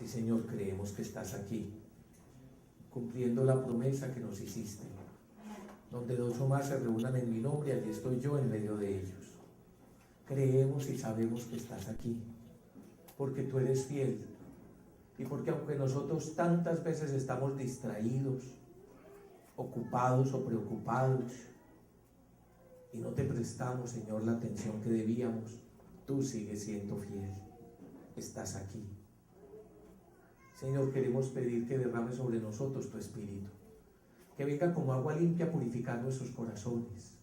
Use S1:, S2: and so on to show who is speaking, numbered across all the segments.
S1: Sí, Señor, creemos que estás aquí, cumpliendo la promesa que nos hiciste. Donde dos o más se reúnan en mi nombre, allí estoy yo en medio de ellos. Creemos y sabemos que estás aquí, porque tú eres fiel. Y porque aunque nosotros tantas veces estamos distraídos, ocupados o preocupados, y no te prestamos, Señor, la atención que debíamos, tú sigues siendo fiel. Estás aquí. Señor, queremos pedir que derrame sobre nosotros tu Espíritu, que venga como agua limpia a purificar nuestros corazones,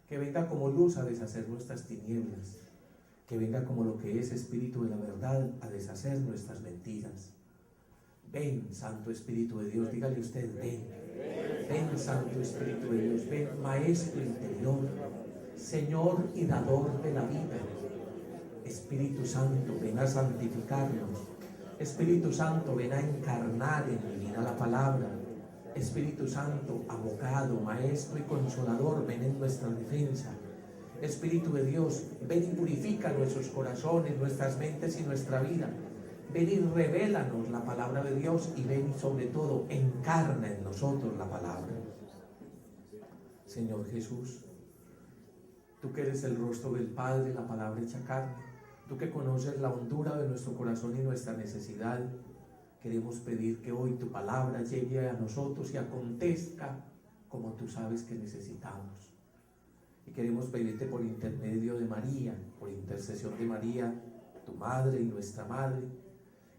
S1: que venga como luz a deshacer nuestras tinieblas, que venga como lo que es Espíritu de la verdad a deshacer nuestras mentiras. Ven, Santo Espíritu de Dios, dígale usted, ven. Ven, Santo Espíritu de Dios, ven, Maestro interior, Señor y dador de la vida. Espíritu Santo, ven a santificarnos. Espíritu Santo, ven a encarnar en mi vida la palabra. Espíritu Santo, abogado, maestro y consolador, ven en nuestra defensa. Espíritu de Dios, ven y purifica nuestros corazones, nuestras mentes y nuestra vida. Ven y revélanos la palabra de Dios y ven y sobre todo encarna en nosotros la palabra. Señor Jesús, tú que eres el rostro del Padre, la palabra hecha carne, tú que conoces la hondura de nuestro corazón y nuestra necesidad, queremos pedir que hoy tu palabra llegue a nosotros y acontezca como tú sabes que necesitamos. Y queremos pedirte por intermedio de María, por intercesión de María, tu madre y nuestra madre,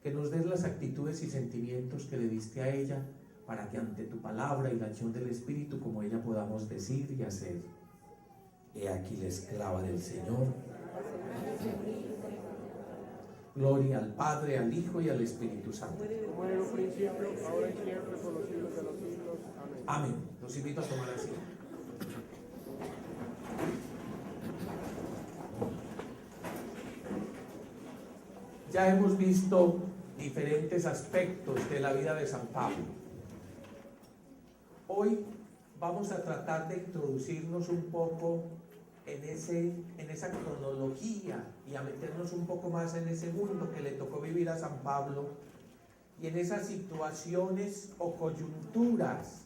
S1: que nos des las actitudes y sentimientos que le diste a ella, para que ante tu palabra y la acción del Espíritu, como ella, podamos decir y hacer. He aquí la esclava del Señor. Gloria al Padre, al Hijo y al Espíritu Santo.
S2: Como en un principio, ahora y siempre, por los siglos de los siglos. Amén.
S1: Amén. Los invito a tomar asiento. Ya hemos visto diferentes aspectos de la vida de San Pablo. Hoy vamos a tratar de introducirnos un poco en esa cronología y a meternos un poco más en ese mundo que le tocó vivir a San Pablo y en esas situaciones o coyunturas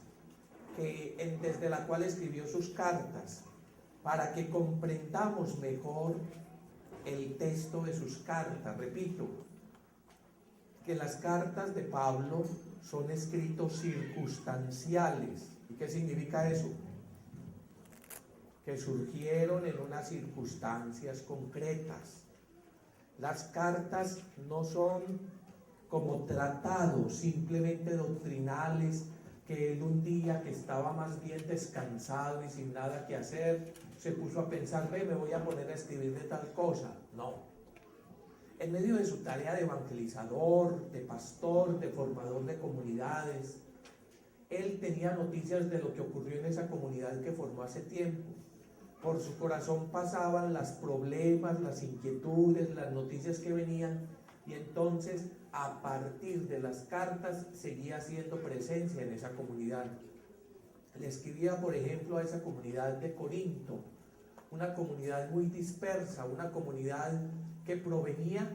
S1: desde la cual escribió sus cartas, para que comprendamos mejor el texto de sus cartas. Repito, que las cartas de Pablo son escritos circunstanciales. ¿Y qué significa eso? Que surgieron en unas circunstancias concretas. Las cartas no son como tratados simplemente doctrinales, que él un día que estaba más bien descansado y sin nada que hacer, se puso a pensar, me voy a poner a escribir de tal cosa. No. En medio de su tarea de evangelizador, de pastor, de formador de comunidades, él tenía noticias de lo que ocurrió en esa comunidad que formó hace tiempo. Por su corazón pasaban los problemas, las inquietudes, las noticias que venían, y entonces a partir de las cartas seguía haciendo presencia en esa comunidad. Le escribía, por ejemplo, a esa comunidad de Corinto, una comunidad muy dispersa, una comunidad que provenía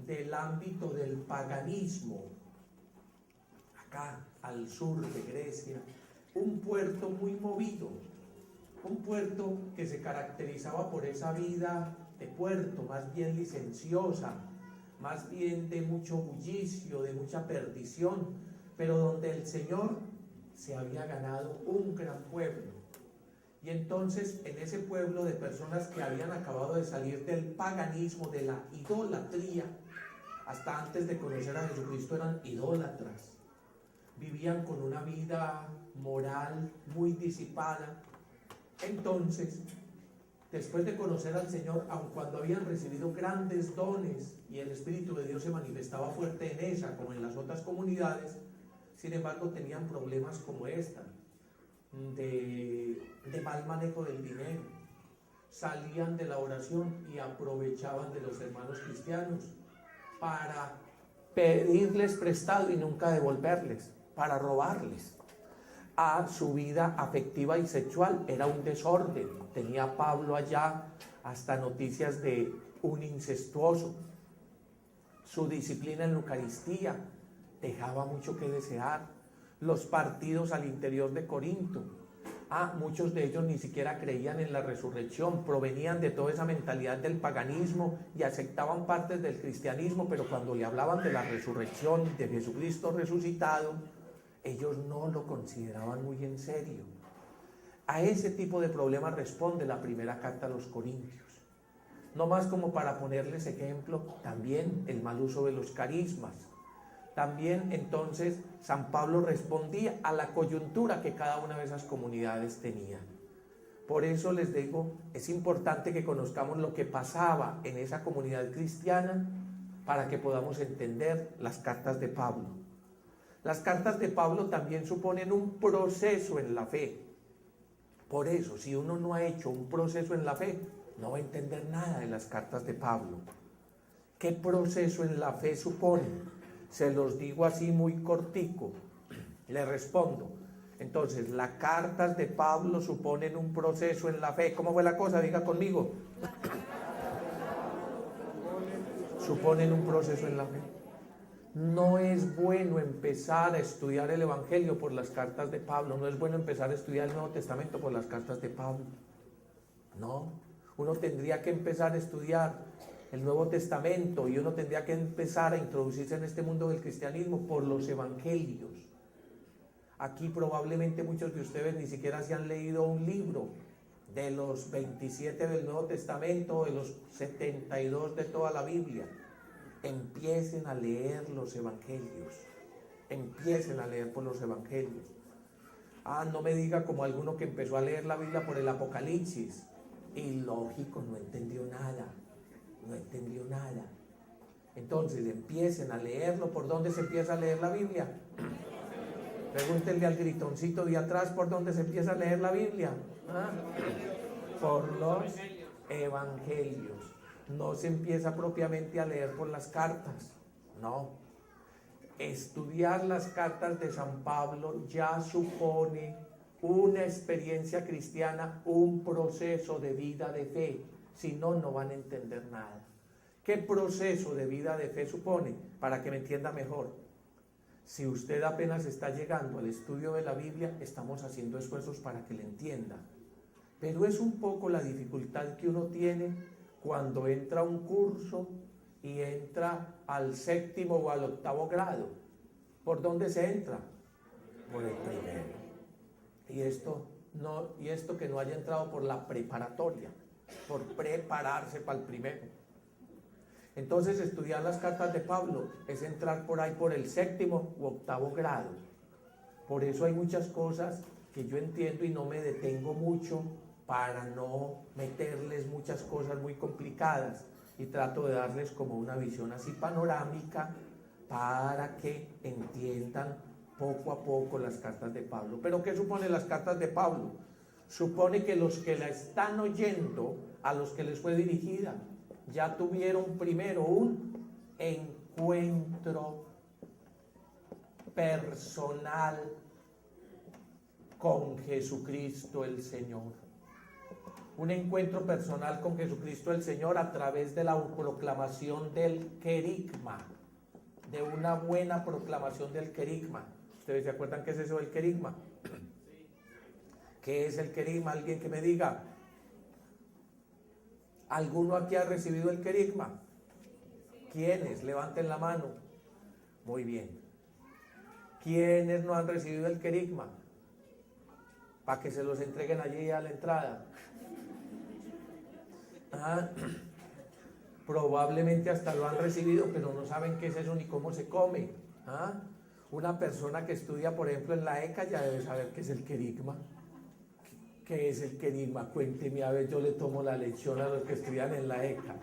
S1: del ámbito del paganismo, acá al sur de Grecia, un puerto muy movido, un puerto que se caracterizaba por esa vida de puerto, más bien licenciosa, más bien de mucho bullicio, de mucha perdición, pero donde el Señor se había ganado un gran pueblo. Y entonces en ese pueblo de personas que habían acabado de salir del paganismo, de la idolatría, hasta antes de conocer a Jesucristo eran idólatras, vivían con una vida moral muy disipada. Entonces, después de conocer al Señor, aun cuando habían recibido grandes dones y el Espíritu de Dios se manifestaba fuerte en esa como en las otras comunidades, sin embargo tenían problemas como esta, de mal manejo del dinero. Salían de la oración y aprovechaban de los hermanos cristianos para pedirles prestado y nunca devolverles, para robarles. A su vida afectiva y sexual era un desorden. Tenía Pablo allá hasta noticias de un incestuoso. Su disciplina en la Eucaristía dejaba mucho que desear. Los partidos al interior de Corinto. Muchos de ellos ni siquiera creían en la resurrección, provenían de toda esa mentalidad del paganismo y aceptaban partes del cristianismo, pero cuando le hablaban de la resurrección, de Jesucristo resucitado, ellos no lo consideraban muy en serio. A ese tipo de problemas responde la primera carta a los Corintios. No más como para ponerles ejemplo, también el mal uso de los carismas. También entonces San Pablo respondía a la coyuntura que cada una de esas comunidades tenía. Por eso les digo, es importante que conozcamos lo que pasaba en esa comunidad cristiana para que podamos entender las cartas de Pablo. Las cartas de Pablo también suponen un proceso en la fe. Por eso, si uno no ha hecho un proceso en la fe, no va a entender nada de las cartas de Pablo. ¿Qué proceso en la fe supone? Se los digo así muy cortico. Le respondo. Entonces, las cartas de Pablo suponen un proceso en la fe. ¿Cómo fue la cosa? Diga conmigo. Suponen un proceso en la fe. No es bueno empezar a estudiar el Evangelio por las cartas de Pablo. No es bueno empezar a estudiar el Nuevo Testamento por las cartas de Pablo. No. Uno tendría que empezar a estudiar el Nuevo Testamento y uno tendría que empezar a introducirse en este mundo del cristianismo por los evangelios. Aquí probablemente muchos de ustedes ni siquiera se han leído un libro de los 27 del Nuevo Testamento, de los 72 de toda la Biblia. Empiecen a leer los evangelios. Empiecen a leer por los evangelios. No me diga como alguno que empezó a leer la Biblia por el Apocalipsis. Ilógico, no entendió nada. No entendió nada. Entonces empiecen a leerlo. ¿Por dónde se empieza a leer la Biblia? Pregúntenle al gritoncito de atrás por dónde se empieza a leer la Biblia. Por los evangelios. No se empieza propiamente a leer por las cartas. No. Estudiar las cartas de San Pablo ya supone una experiencia cristiana, un proceso de vida de fe. Si no, no van a entender nada. ¿Qué proceso de vida de fe supone? Para que me entienda mejor. Si usted apenas está llegando al estudio de la Biblia, estamos haciendo esfuerzos para que le entienda. Pero es un poco la dificultad que uno tiene cuando entra a un curso y entra al 7º o al 8º grado. ¿Por dónde se entra? Por el primero. Y esto que no haya entrado por la preparatoria, por prepararse para el primero. Entonces, estudiar las cartas de Pablo es entrar por ahí por el 7º u 8º grado. Por eso hay muchas cosas que yo entiendo y no me detengo mucho para no meterles muchas cosas muy complicadas y trato de darles como una visión así panorámica para que entiendan poco a poco las cartas de Pablo. ¿Pero qué supone las cartas de Pablo? Supone que los que la están oyendo, a los que les fue dirigida, ya tuvieron primero un encuentro personal con Jesucristo el Señor. Un encuentro personal con Jesucristo el Señor a través de la proclamación del querigma, de una buena proclamación del querigma. ¿Ustedes se acuerdan qué es eso del querigma? ¿Qué es el querigma? Alguien que me diga. ¿Alguno aquí ha recibido el querigma? ¿Quiénes? Levanten la mano. Muy bien. ¿Quiénes no han recibido el querigma? Para que se los entreguen allí a la entrada. Probablemente hasta lo han recibido, pero no saben qué es eso ni cómo se come. Una persona que estudia, por ejemplo, en la ECA ya debe saber qué es el querigma. ¿Qué es el querigma? Cuénteme, a ver, yo le tomo la lección a los que estudian en la ECA.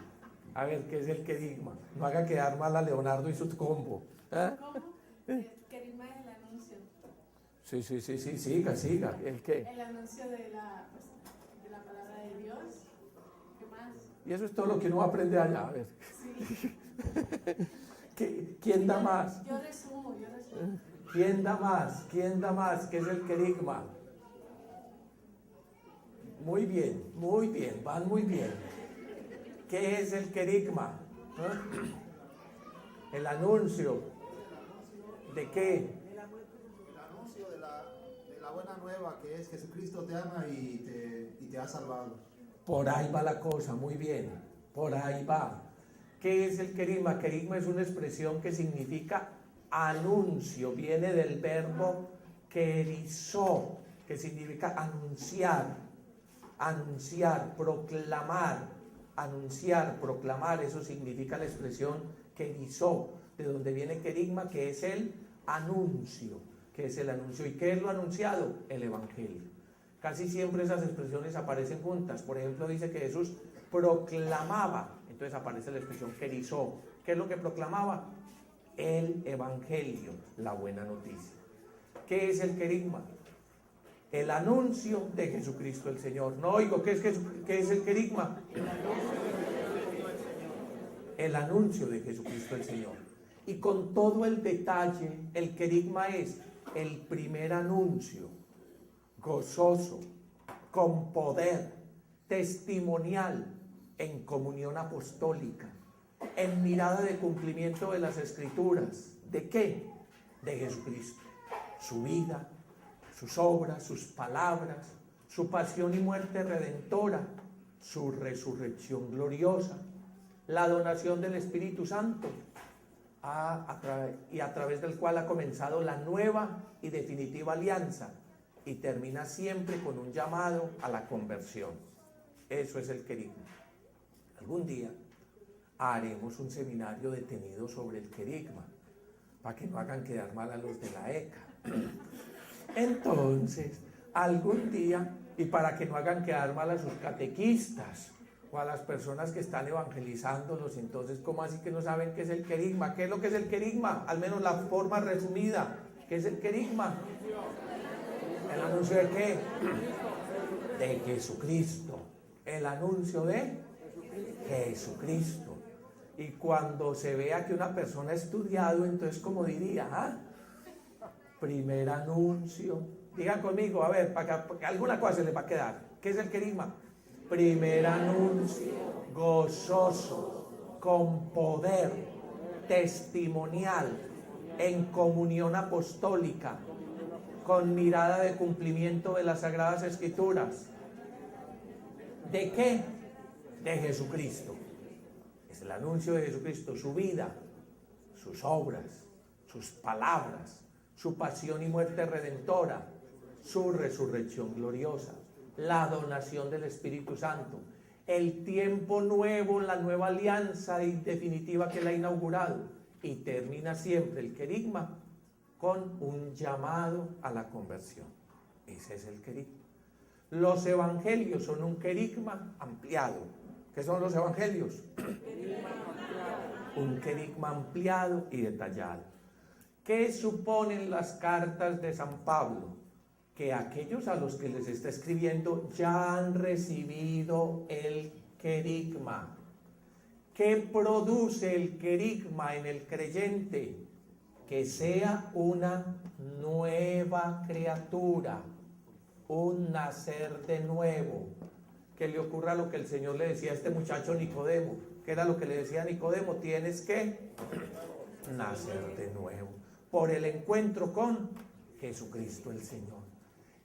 S1: A ver, ¿qué es el querigma? No haga quedar mal a Leonardo y su combo.
S3: ¿Cómo? El querigma es el anuncio.
S1: Sí, siga. ¿El qué?
S3: El anuncio de la palabra de Dios. ¿Qué más?
S1: Y eso es todo lo que uno aprende allá. A ver.
S3: Sí.
S1: ¿Quién da más?
S3: Yo resumo.
S1: ¿Quién da más? ¿Qué es el querigma? Muy bien, van muy bien. ¿Qué es el querigma? El anuncio. ¿De qué?
S4: El anuncio de la buena nueva, que es Jesucristo te ama y te ha salvado.
S1: Por ahí va la cosa, muy bien. Por ahí va. ¿Qué es el querigma? Querigma es una expresión que significa anuncio. Viene del verbo kerizó, que significa anunciar, proclamar, eso significa la expresión kerizó, de donde viene querigma, que es el anuncio, ¿Y qué es lo anunciado? El Evangelio. Casi siempre esas expresiones aparecen juntas. Por ejemplo, dice que Jesús proclamaba, entonces aparece la expresión kerizó. ¿Qué es lo que proclamaba? El Evangelio, la buena noticia. ¿Qué es el querigma? El anuncio de Jesucristo el Señor. No oigo, ¿qué es el querigma? El anuncio de Jesucristo el Señor. Y con todo el detalle, el querigma es el primer anuncio, gozoso, con poder, testimonial, en comunión apostólica, en mirada de cumplimiento de las Escrituras. ¿De qué? De Jesucristo. Su vida, sus obras, sus palabras, su pasión y muerte redentora, su resurrección gloriosa, la donación del Espíritu Santo, y a través del cual ha comenzado la nueva y definitiva alianza, y termina siempre con un llamado a la conversión. Eso es el querigma. Algún día haremos un seminario detenido sobre el querigma, para que no hagan quedar mal a los de la ECA. Entonces, algún día, y para que no hagan quedar mal a sus catequistas o a las personas que están evangelizándolos, entonces, ¿cómo así que no saben qué es el querigma? ¿Qué es lo que es el querigma? Al menos la forma resumida. ¿Qué es el querigma? ¿El anuncio de qué? De Jesucristo. El anuncio de Jesucristo. Y cuando se vea que una persona ha estudiado, entonces, como diría, primer anuncio. Digan conmigo, a ver, para que alguna cosa se les va a quedar. ¿Qué es el querigma? Primer anuncio, gozoso, con poder, testimonial, en comunión apostólica, con mirada de cumplimiento de las Sagradas Escrituras. ¿De qué? De Jesucristo. Es el anuncio de Jesucristo, su vida, sus obras, sus palabras, su pasión y muerte redentora, su resurrección gloriosa, la donación del Espíritu Santo, el tiempo nuevo, la nueva alianza definitiva que Él ha inaugurado, y termina siempre el querigma con un llamado a la conversión. Ese es el querigma. Los evangelios son un querigma ampliado. ¿Qué son los evangelios? Un querigma ampliado y detallado. ¿Qué suponen las cartas de San Pablo? Que aquellos a los que les está escribiendo ya han recibido el querigma. ¿Qué produce el querigma en el creyente? Que sea una nueva criatura, un nacer de nuevo. Que le ocurra lo que el Señor le decía a este muchacho Nicodemo. ¿Qué era lo que le decía a Nicodemo? Tienes que nacer de nuevo, por el encuentro con Jesucristo el Señor.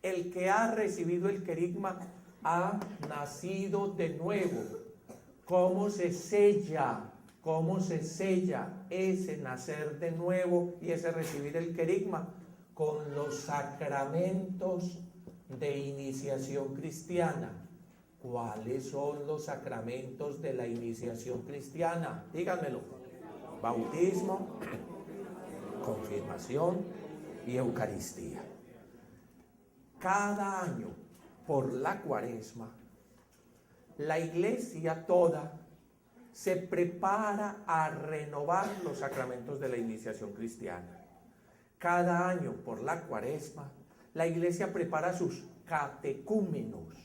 S1: El que ha recibido el querigma ha nacido de nuevo. ¿Cómo se sella? ¿Cómo se sella ese nacer de nuevo y ese recibir el querigma? Con los sacramentos de iniciación cristiana. ¿Cuáles son los sacramentos de la iniciación cristiana? Díganmelo. Bautismo, confirmación y Eucaristía. Cada año, por la Cuaresma, la Iglesia toda se prepara a renovar los sacramentos de la iniciación cristiana. Cada año, por la Cuaresma, la Iglesia prepara sus catecúmenos,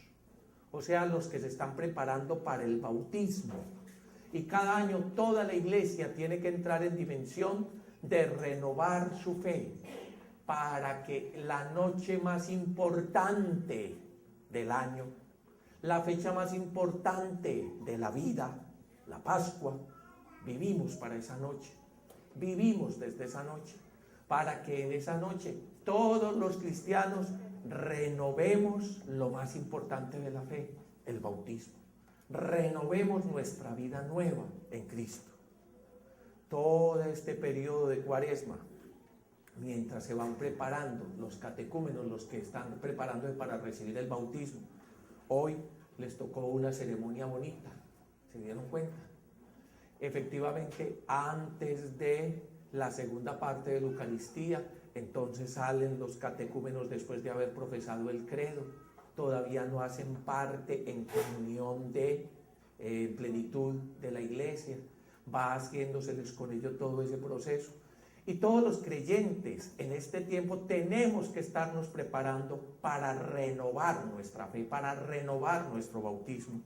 S1: o sea, los que se están preparando para el bautismo. Y cada año toda la Iglesia tiene que entrar en dimensión de renovar su fe, para que la noche más importante del año, la fecha más importante de la vida, la Pascua, vivimos para esa noche. vivimos desde esa noche, para que en esa noche todos los cristianos renovemos lo más importante de la fe, el bautismo. Renovemos nuestra vida nueva en Cristo. Todo este periodo de Cuaresma, mientras se van preparando los catecúmenos, los que están preparando para recibir el bautismo, hoy les tocó una ceremonia bonita, ¿se dieron cuenta? Efectivamente, antes de la segunda parte de la Eucaristía, entonces salen los catecúmenos después de haber profesado el credo, todavía no hacen parte en comunión de plenitud de la iglesia, va haciéndoseles con ello todo ese proceso. Y todos los creyentes en este tiempo tenemos que estarnos preparando para renovar nuestra fe, para renovar nuestro bautismo,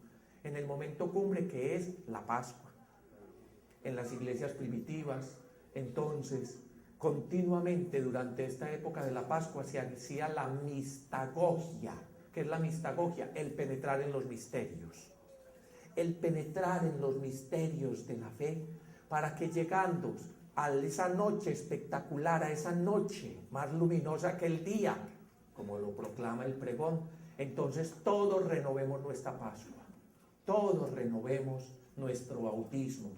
S1: en el momento cumbre que es la Pascua. En las iglesias primitivas, entonces, continuamente durante esta época de la Pascua se hacía la mistagogia. ¿Qué es la mistagogia? El penetrar en los misterios. El penetrar en los misterios de la fe, para que llegando a esa noche espectacular, a esa noche más luminosa que el día, como lo proclama el pregón, entonces todos renovemos nuestra Pascua, todos renovemos nuestro bautismo,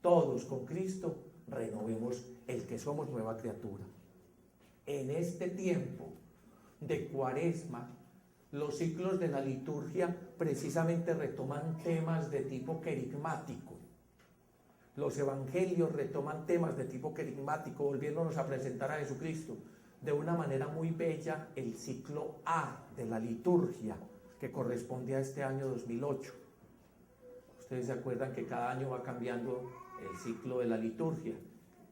S1: todos con Cristo renovemos el que somos nueva criatura. En este tiempo de Cuaresma, los ciclos de la liturgia precisamente retoman temas de tipo querigmático. Los evangelios retoman temas de tipo querigmático, volviéndonos a presentar a Jesucristo de una manera muy bella. El ciclo A de la liturgia, que corresponde a este año 2008. Ustedes se acuerdan que cada año va cambiando el ciclo de la liturgia.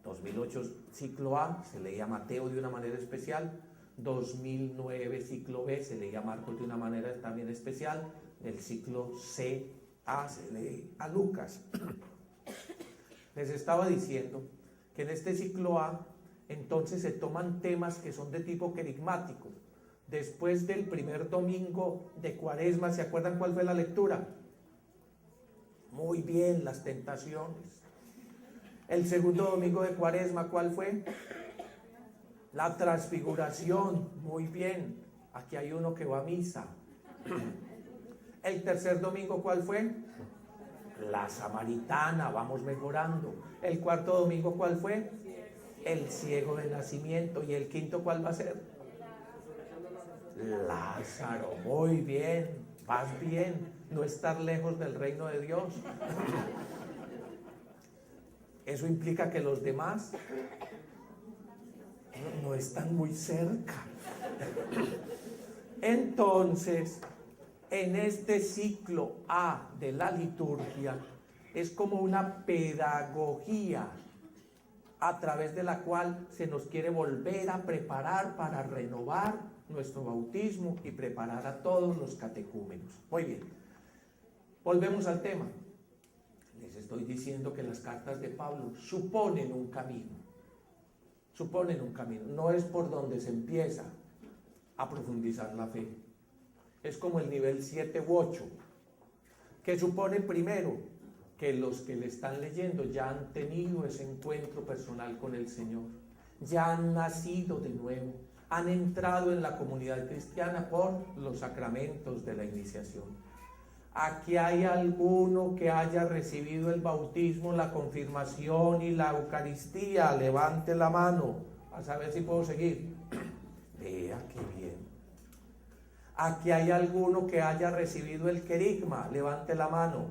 S1: 2008 ciclo A, se leía Mateo de una manera especial. 2009 ciclo B, se leía Marcos de una manera también especial. El ciclo C, A, se lee a Lucas. Les estaba diciendo que en este ciclo A, entonces se toman temas que son de tipo querigmático. Después del primer domingo de Cuaresma, ¿se acuerdan cuál fue la lectura? Muy bien, las tentaciones. El segundo domingo de Cuaresma, ¿cuál fue? La transfiguración. Muy bien, aquí hay uno que va a misa. El tercer domingo, ¿cuál fue? La samaritana, vamos mejorando. El cuarto domingo, ¿cuál fue? El ciego de nacimiento. ¿Y el quinto cuál va a ser? Lázaro. Muy bien, vas bien. No estar lejos del reino de Dios. Eso implica que los demás no están muy cerca. Entonces, en este ciclo A de la liturgia, es como una pedagogía a través de la cual se nos quiere volver a preparar para renovar nuestro bautismo y preparar a todos los catecúmenos. Muy bien, volvemos al tema. Les estoy diciendo que las cartas de Pablo suponen un camino. Suponen un camino. No es por donde se empieza a profundizar la fe. Es como el nivel 7 u 8, que supone primero que los que le están leyendo ya han tenido ese encuentro personal con el Señor, ya han nacido de nuevo, han entrado en la comunidad cristiana por los sacramentos de la iniciación. Aquí hay alguno que haya recibido el bautismo, la confirmación y la Eucaristía. Levante la mano, a saber si puedo seguir. Vea qué bien. Aquí hay alguno que haya recibido el querigma. Levante la mano.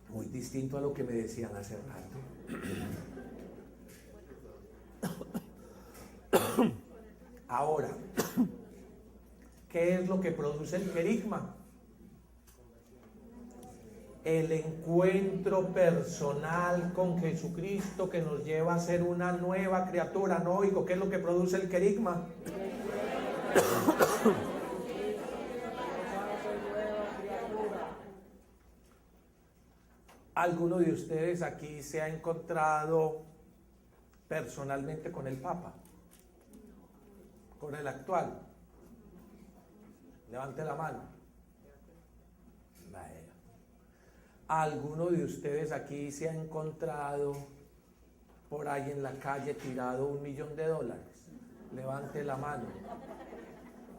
S1: Muy distinto a lo que me decían hace rato. Ahora, ¿qué es lo que produce el querigma? El encuentro personal con Jesucristo que nos lleva a ser una nueva criatura. No oigo, ¿qué es lo que produce el querigma? ¿Alguno de ustedes aquí se ha encontrado personalmente con el Papa? ¿Con el actual? Levante la mano. ¿Alguno de ustedes aquí se ha encontrado por ahí en la calle tirado $1.000.000? Levante la mano.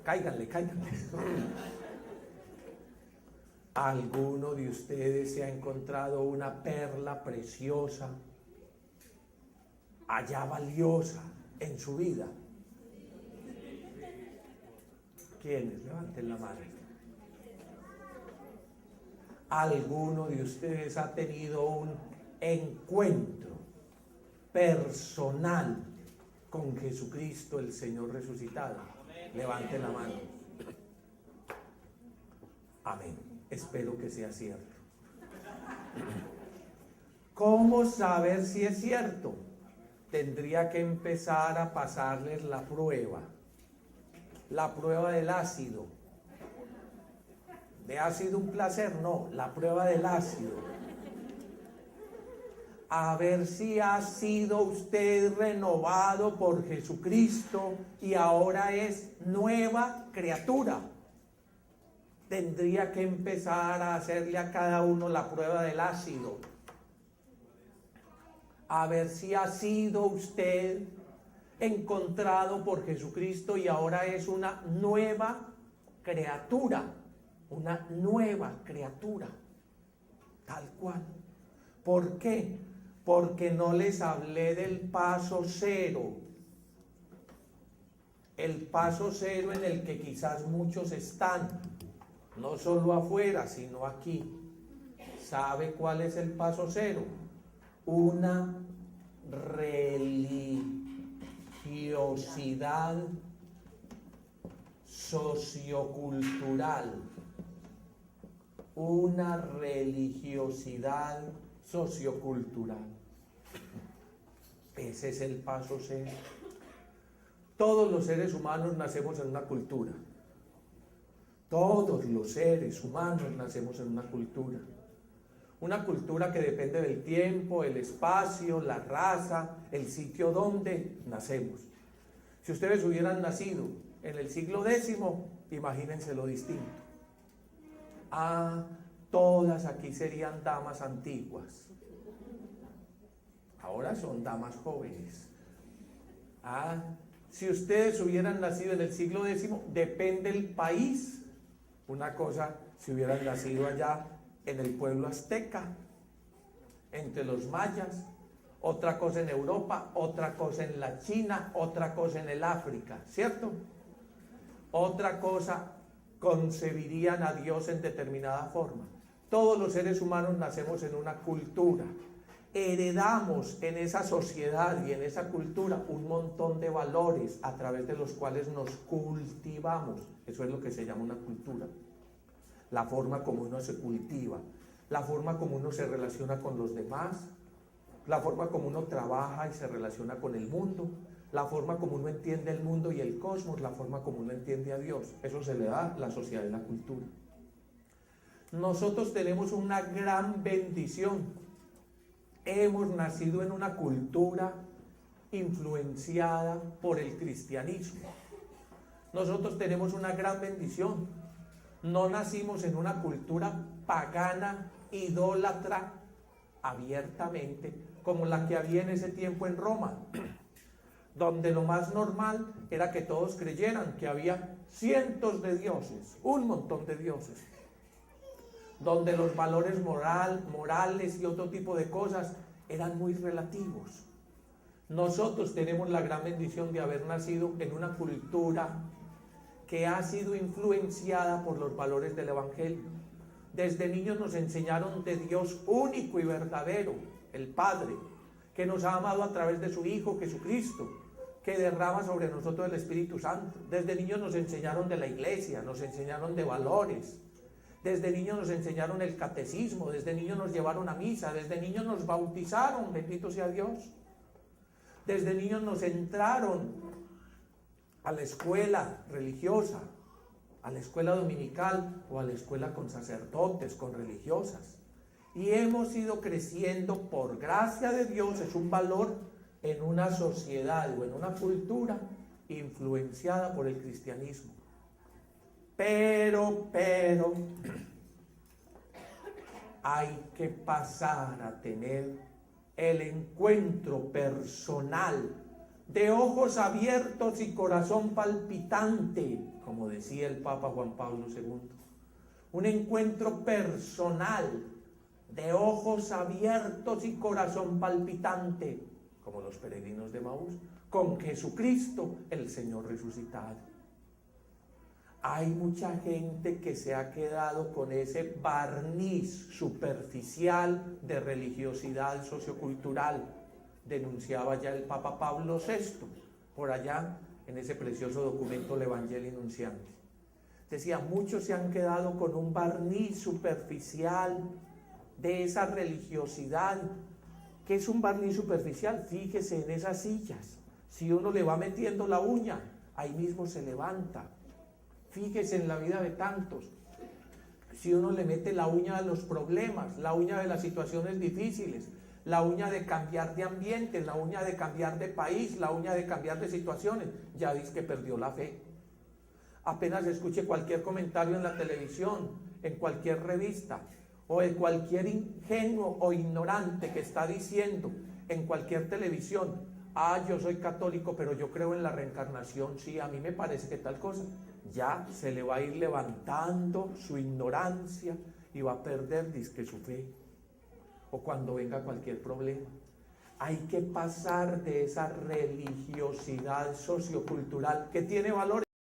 S1: Cáiganle. ¿Alguno de ustedes se ha encontrado una perla preciosa, allá valiosa en su vida? ¿Quiénes? Levanten la mano. ¿Alguno de ustedes ha tenido un encuentro personal con Jesucristo, el Señor resucitado? Levanten la mano. Amén. Espero que sea cierto. ¿Cómo saber si es cierto? Tendría que empezar a pasarles la prueba del ácido. ¿De ácido un placer? No, la prueba del ácido. A ver si ha sido usted renovado por Jesucristo y ahora es nueva criatura. Tendría que empezar a hacerle a cada uno la prueba del ácido. A ver si ha sido usted encontrado por Jesucristo y ahora es una nueva criatura. Una nueva criatura. Tal cual. ¿Por qué? Porque no les hablé del paso cero. El paso cero en el que quizás muchos están. No solo afuera, sino aquí. ¿Sabe cuál es el paso cero? Una religiosidad sociocultural. Una religiosidad sociocultural. Ese es el paso cero. Todos los seres humanos nacemos en una cultura. Todos los seres humanos nacemos en una cultura. Una cultura que depende del tiempo, el espacio, la raza, el sitio donde nacemos. Si ustedes hubieran nacido en el siglo X, imagínense lo distinto. Todas aquí serían damas antiguas. Ahora son damas jóvenes. Si ustedes hubieran nacido en el siglo X, depende del país. Una cosa, si hubieran nacido allá en el pueblo azteca, entre los mayas, otra cosa en Europa, otra cosa en la China, otra cosa en el África, ¿cierto? Otra cosa, concebirían a Dios en determinada forma. Todos los seres humanos nacemos en una cultura. Heredamos en esa sociedad y en esa cultura un montón de valores a través de los cuales nos cultivamos. Eso es lo que se llama una cultura. La forma como uno se cultiva, la forma como uno se relaciona con los demás, la forma como uno trabaja y se relaciona con el mundo, la forma como uno entiende el mundo y el cosmos, la forma como uno entiende a Dios. Eso se le da a la sociedad y la cultura. Nosotros tenemos una gran bendición. Hemos nacido en una cultura influenciada por el cristianismo. Nosotros tenemos una gran bendición. No nacimos en una cultura pagana, idólatra, abiertamente, como la que había en ese tiempo en Roma, donde lo más normal era que todos creyeran que había cientos de dioses, un montón de dioses, donde los valores morales y otro tipo de cosas eran muy relativos. Nosotros tenemos la gran bendición de haber nacido en una cultura que ha sido influenciada por los valores del Evangelio. Desde niños nos enseñaron de Dios único y verdadero, el Padre, que nos ha amado a través de su Hijo Jesucristo, que derrama sobre nosotros el Espíritu Santo. Desde niños nos enseñaron de la iglesia, nos enseñaron de valores. Desde niños nos enseñaron el catecismo, desde niños nos llevaron a misa, desde niños nos bautizaron, bendito sea Dios. Desde niños nos entraron a la escuela religiosa, a la escuela dominical o a la escuela con sacerdotes, con religiosas. Y hemos ido creciendo por gracia de Dios, es un valor en una sociedad o en una cultura influenciada por el cristianismo. Pero, hay que pasar a tener el encuentro personal, de ojos abiertos y corazón palpitante, como decía el Papa Juan Pablo II. Un encuentro personal, de ojos abiertos y corazón palpitante, como los peregrinos de Maús, con Jesucristo, el Señor resucitado. Hay mucha gente que se ha quedado con ese barniz superficial de religiosidad sociocultural, denunciaba ya el Papa Pablo VI, por allá en ese precioso documento, el Evangelii Nuntiandi. Decía, muchos se han quedado con un barniz superficial de esa religiosidad. ¿Qué es un barniz superficial? Fíjese en esas sillas. Si uno le va metiendo la uña, ahí mismo se levanta. Fíjese en la vida de tantos. Si uno le mete la uña de los problemas, la uña de las situaciones difíciles, la uña de cambiar de ambiente, la uña de cambiar de país, la uña de cambiar de situaciones, ya dice que perdió la fe. Apenas escuche cualquier comentario en la televisión, en cualquier revista, o en cualquier ingenuo o ignorante que está diciendo en cualquier televisión, yo soy católico, pero yo creo en la reencarnación, sí, a mí me parece que tal cosa, ya se le va a ir levantando su ignorancia y va a perder, dizque, su fe, o cuando venga cualquier problema. Hay que pasar de esa religiosidad sociocultural que tiene valores